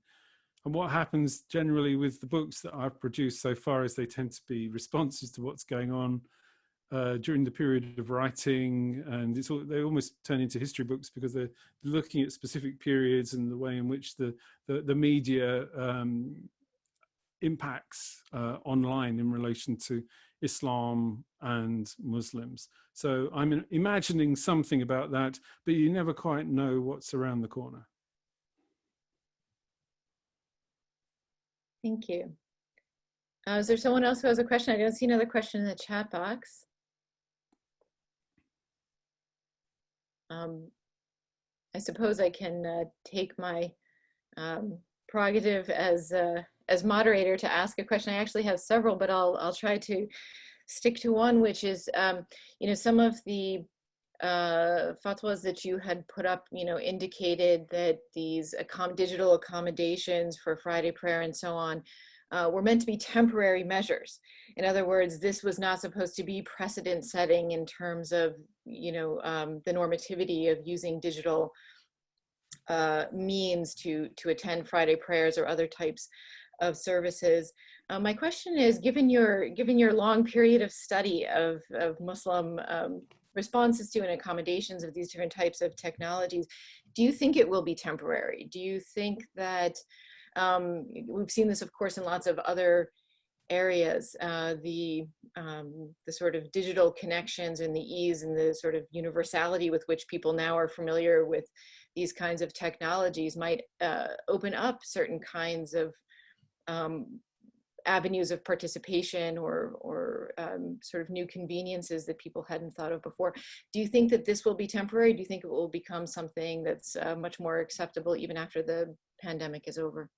And what happens generally with the books that I've produced so far is they tend to be responses to what's going on during the period of writing, and they almost turn into history books because they're looking at specific periods and the way in which the media impacts online in relation to Islam and Muslims. So I'm imagining something about that, but you never quite know what's around the corner. Thank you. Is there someone else who has a question? I don't see another question in the chat box. I suppose I can take my prerogative as moderator to ask a question. I actually have several, but I'll try to stick to one, which is, you know, some of the fatwas that you had put up, you know, indicated that these digital accommodations for Friday prayer and so on were meant to be temporary measures. In other words, this was not supposed to be precedent setting in terms of, you know, the normativity of using digital means to attend Friday prayers or other types of services. My question is, given your long period of study of Muslim responses to and accommodations of these different types of technologies, do you think it will be temporary? Do you think that we've seen this, of course, in lots of other areas, the sort of digital connections and the ease and the sort of universality with which people now are familiar with these kinds of technologies might open up certain kinds of avenues of participation or sort of new conveniences that people hadn't thought of before. Do you think that this will be temporary? Do you think it will become something that's much more acceptable even after the pandemic is over?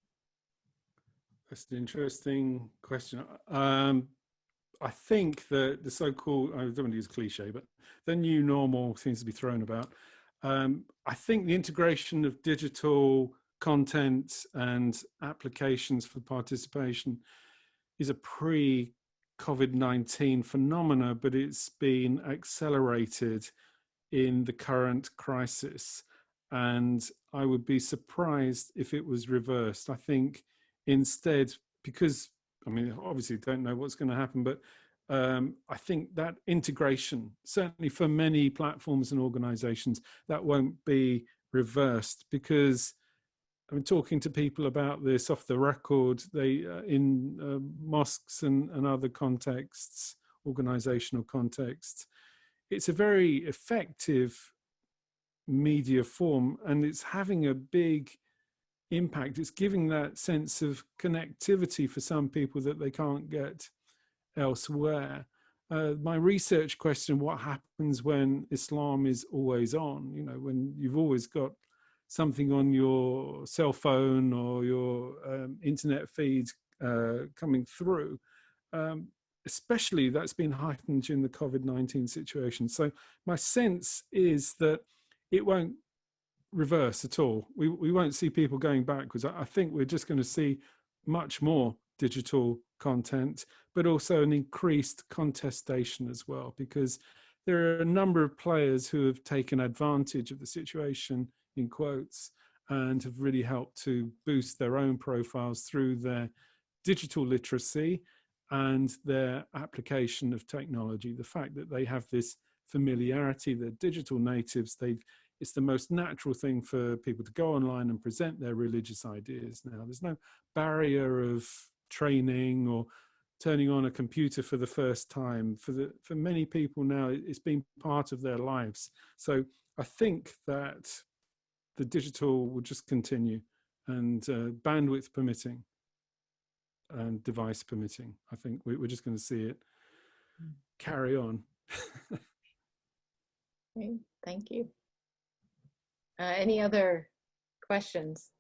That's an interesting question. I think that the so-called, I don't want to use cliche, but the new normal seems to be thrown about. I think the integration of digital content and applications for participation is a pre-COVID-19 phenomena, but it's been accelerated in the current crisis. And I would be surprised if it was reversed. I think instead, because, I mean, obviously don't know what's going to happen, but I think that integration, certainly for many platforms and organizations, that won't be reversed, because I'm talking to people about this off the record. They in mosques and other contexts, organizational contexts, it's a very effective media form, and it's having a big impact. It's giving that sense of connectivity for some people that they can't get elsewhere. My research question, what happens when Islam is always on? You know, when you've always got something on your cell phone or your internet feeds coming through. Especially that's been heightened during the COVID-19 situation. So my sense is that it won't reverse at all. We won't see people going backwards. I think we're just going to see much more digital content, but also an increased contestation as well, because there are a number of players who have taken advantage of the situation, in quotes, and have really helped to boost their own profiles through their digital literacy and their application of technology. The fact that they have this familiarity, they're digital natives, it's the most natural thing for people to go online and present their religious ideas now. There's no barrier of training or turning on a computer for the first time. For many people now, it's been part of their lives. So I think that the digital will just continue, and bandwidth permitting and device permitting, I think we're just going to see it carry on. Okay, thank you. Any other questions?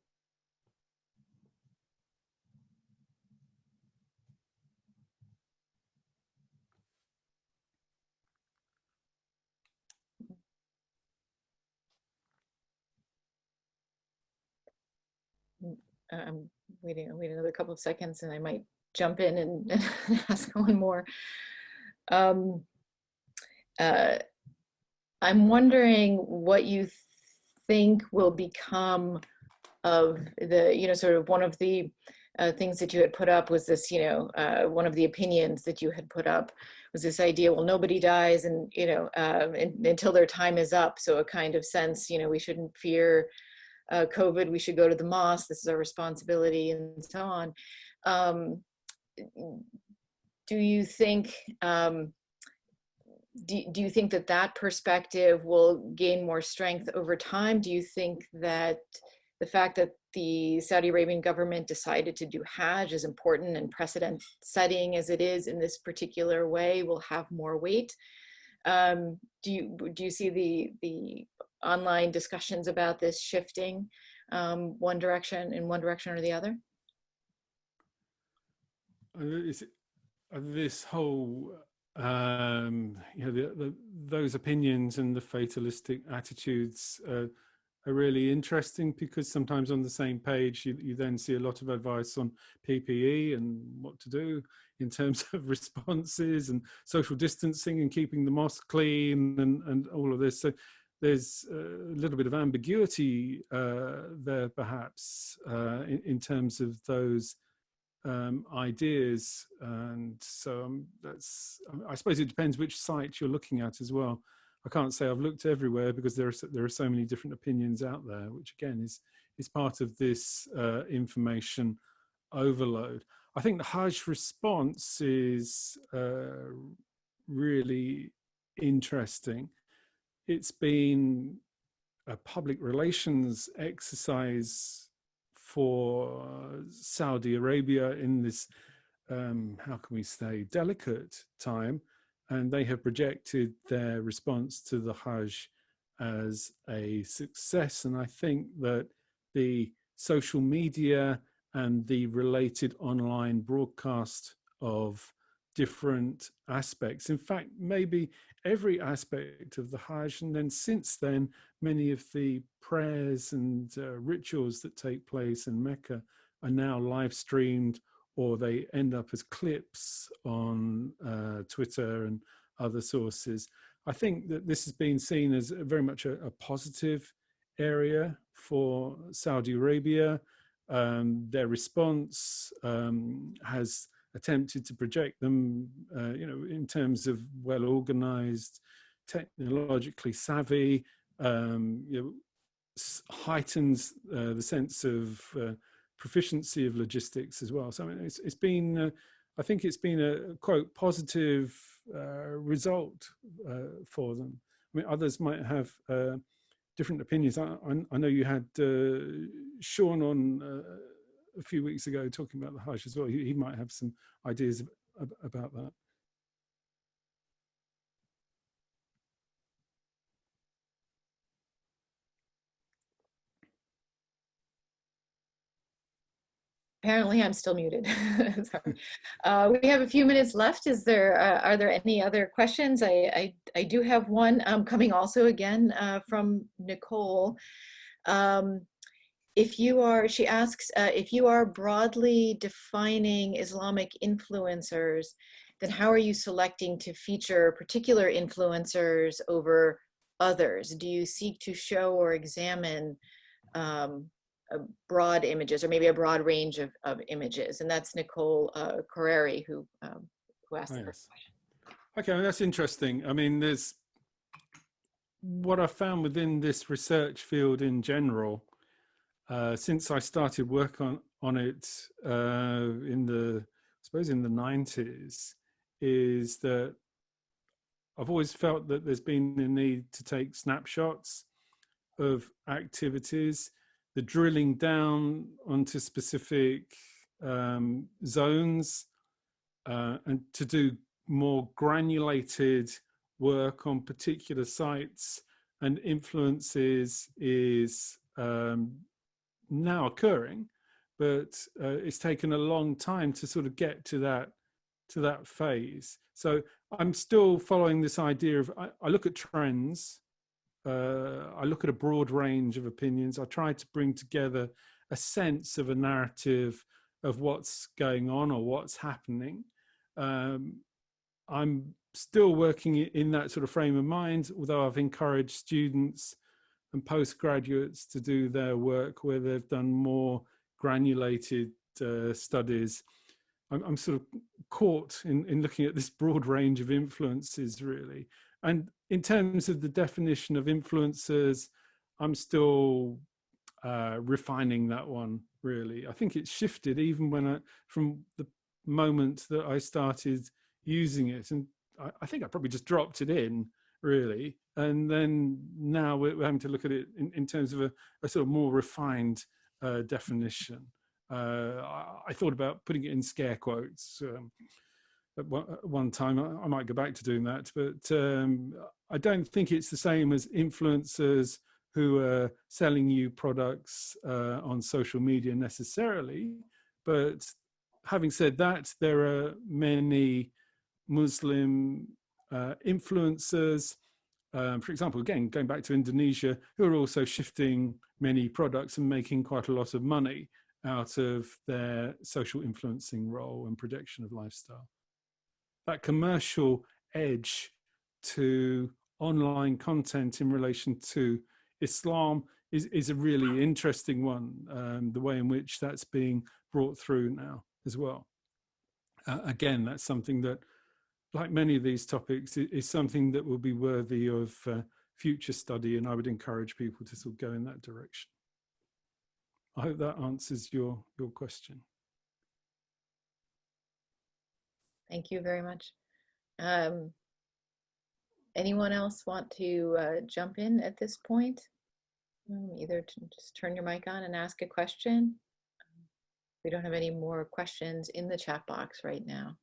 I'm waiting another couple of seconds, and I might jump in and ask one more. I'm wondering what you think will become of the, sort of one of the things that you had put up was this, one of the opinions that you had put up was this idea, well, nobody dies and, until their time is up. So a kind of sense, we shouldn't fear COVID, we should go to the mosque, this is our responsibility, and so on. Do you think do you think that perspective will gain more strength over time? Do you think that the fact that the Saudi Arabian government decided to do Hajj, as important and precedent setting as it is in this particular way, will have more weight? Do you see the online discussions about this shifting in one direction or the other? This whole those opinions and the fatalistic attitudes are really interesting, because sometimes on the same page you then see a lot of advice on PPE and what to do in terms of responses and social distancing and keeping the mosque clean and all of this. So there's a little bit of ambiguity there perhaps in terms of those ideas, and so I suppose it depends which site you're looking at as well. I can't say I've looked everywhere, because there are so many different opinions out there, which again is part of this information overload. I think the Hajj response is really interesting. It's been a public relations exercise for Saudi Arabia in this, how can we say, delicate time. And they have projected their response to the Hajj as a success. And I think that the social media and the related online broadcast of different aspects, in fact, maybe every aspect of the Hajj, and then since then, many of the prayers and rituals that take place in Mecca are now live streamed, or they end up as clips on Twitter and other sources. I think that this has been seen as very much a positive area for Saudi Arabia. Their response has attempted to project them, in terms of well-organized, technologically savvy, heightens the sense of proficiency of logistics as well. So I mean, it's been, I think it's been a quote positive result for them. I mean, others might have different opinions. I know you had Sean on a few weeks ago talking about the Hajj as well. He might have some ideas about that. Apparently I'm still muted. Sorry. We have a few minutes left. Are there any other questions? I do have one coming also again from Nicole. She asks, if you are broadly defining Islamic influencers, then how are you selecting to feature particular influencers over others? Do you seek to show or examine broad images, or maybe a broad range of images? And that's Nicole Carreri who asked the first question. Okay, well, that's interesting. I mean, there's what I found within this research field in general, since I started work on it in the 90s, is that I've always felt that there's been a need to take snapshots of activities, the drilling down onto specific zones, and to do more granulated work on particular sites and influences is now occurring, but it's taken a long time to sort of get to that phase. So I'm still following this idea of I look at trends, I look at a broad range of opinions. I try to bring together a sense of a narrative of what's going on or what's happening. I'm still working in that sort of frame of mind, although I've encouraged students and postgraduates to do their work where they've done more granulated studies. I'm sort of caught in looking at this broad range of influences, really. And in terms of the definition of influencers, I'm still refining that one, really. I think it's shifted even when from the moment that I started using it, and I think I probably just dropped it in, really. And then now we're having to look at it in terms of a sort of more refined definition. I thought about putting it in scare quotes at one time. I might go back to doing that, but I don't think it's the same as influencers who are selling you products on social media necessarily. But having said that, there are many Muslim influencers, for example, again, going back to Indonesia, who are also shifting many products and making quite a lot of money out of their social influencing role and projection of lifestyle. That commercial edge to online content in relation to Islam is a really interesting one, the way in which that's being brought through now as well. Again, that's something that, like many of these topics, is something that will be worthy of future study, and I would encourage people to sort of go in that direction. I hope that answers your question. Thank you very much. Anyone else want to jump in at this point? Either to just turn your mic on and ask a question. We don't have any more questions in the chat box right now.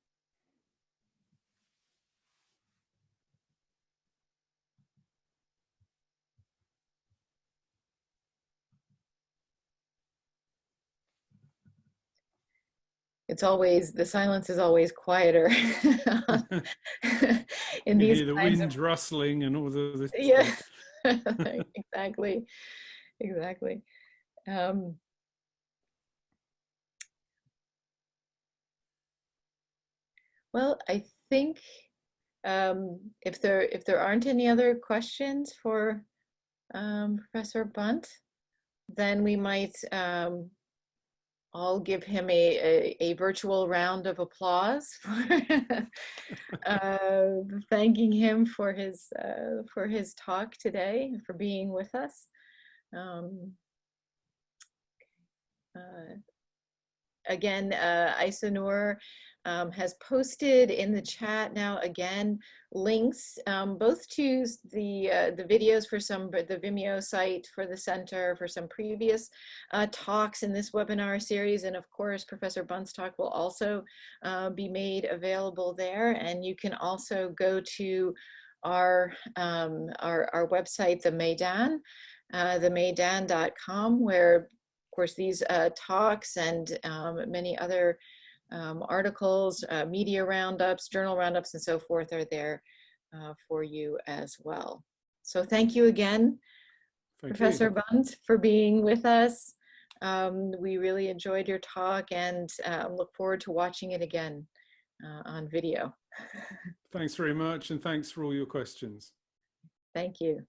It's always, the silence is always quieter. In you these hear the wind rustling and all this yeah. stuff. Exactly. Well, I think if there aren't any other questions for Professor Bunt, then we might all give him a virtual round of applause for thanking him for his talk today, for being with us. Again, Aisanur has posted in the chat now again links both to the videos for the Vimeo site for the center, for some previous talks in this webinar series, and of course Professor Bunt's talk will also be made available there. And you can also go to our website, the Maidan, themaidan.com, where course, these talks and many other articles, media roundups, journal roundups, and so forth are there for you as well. So thank you again, Professor Bunt, for being with us. We really enjoyed your talk and look forward to watching it again on video. Thanks very much, and thanks for all your questions. Thank you.